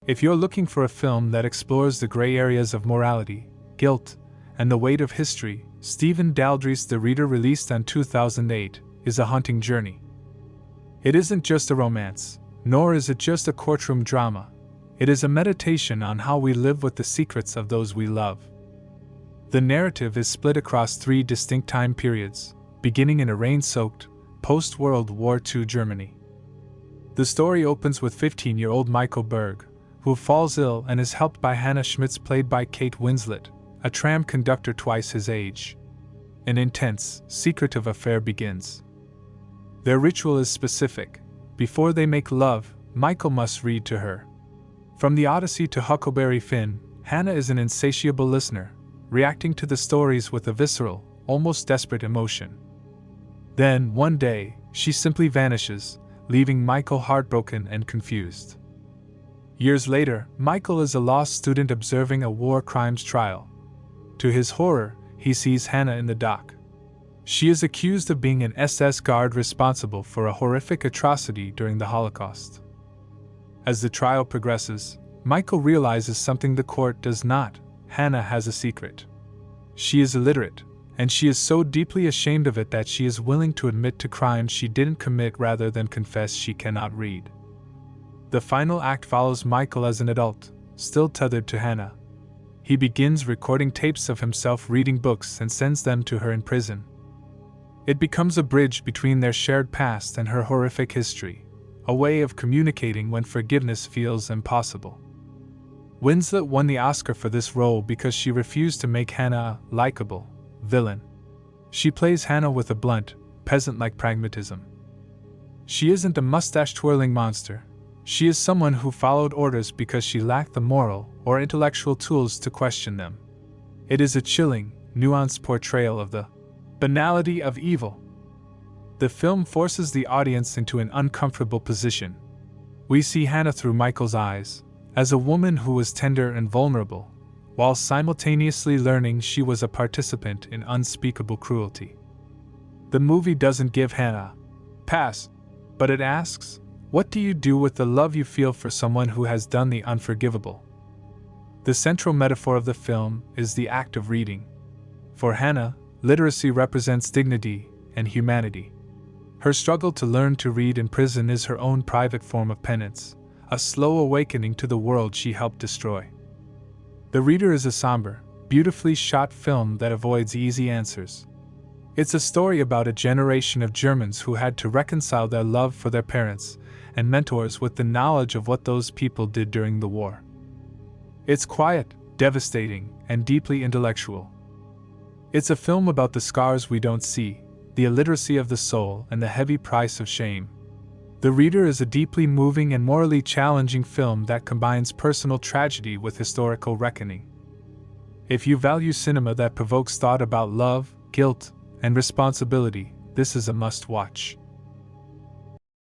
If you're looking for a film that explores the gray areas of morality, guilt, and the weight of history, Stephen Daldry's The Reader, released in 2008, is a haunting journey. It isn't just a romance, nor is it just a courtroom drama. It is a meditation on how we live with the secrets of those we love. The narrative is split across 3 distinct time periods, beginning in a rain-soaked, post-World War II Germany. The story opens with 15-year-old Michael Berg, who falls ill and is helped by Hannah Schmitz, played by Kate Winslet, a tram conductor twice his age. An intense, secretive affair begins. Their ritual is specific. Before they make love, Michael must read to her. From the Odyssey to Huckleberry Finn, Hannah is an insatiable listener, reacting to the stories with a visceral, almost desperate emotion. Then, one day, she simply vanishes, leaving Michael heartbroken and confused. Years later, Michael is a law student observing a war crimes trial. To his horror, he sees Hannah in the dock. She is accused of being an SS guard responsible for a horrific atrocity during the Holocaust. As the trial progresses, Michael realizes something the court does not. Hannah has a secret. She is illiterate, and she is so deeply ashamed of it that she is willing to admit to crimes she didn't commit rather than confess she cannot read. The final act follows Michael as an adult, still tethered to Hannah. He begins recording tapes of himself reading books and sends them to her in prison. It becomes a bridge between their shared past and her horrific history, a way of communicating when forgiveness feels impossible. Winslet won the Oscar for this role because she refused to make Hannah a likable villain. She plays Hannah with a blunt, peasant-like pragmatism. She isn't a mustache-twirling monster. She is someone who followed orders because she lacked the moral or intellectual tools to question them. It is a chilling, nuanced portrayal of the banality of evil. The film forces the audience into an uncomfortable position. We see Hannah through Michael's eyes, as a woman who was tender and vulnerable, while simultaneously learning she was a participant in unspeakable cruelty. The movie doesn't give Hannah a pass, but it asks, what do you do with the love you feel for someone who has done the unforgivable? The central metaphor of the film is the act of reading. For Hannah, literacy represents dignity and humanity. Her struggle to learn to read in prison is her own private form of penance, a slow awakening to the world she helped destroy. The Reader is a somber, beautifully shot film that avoids easy answers. It's a story about a generation of Germans who had to reconcile their love for their parents and mentors with the knowledge of what those people did during the war. It's quiet, devastating, and deeply intellectual. It's a film about the scars we don't see, the illiteracy of the soul, and the heavy price of shame. The Reader is a deeply moving and morally challenging film that combines personal tragedy with historical reckoning. If you value cinema that provokes thought about love, guilt, and responsibility, this is a must-watch.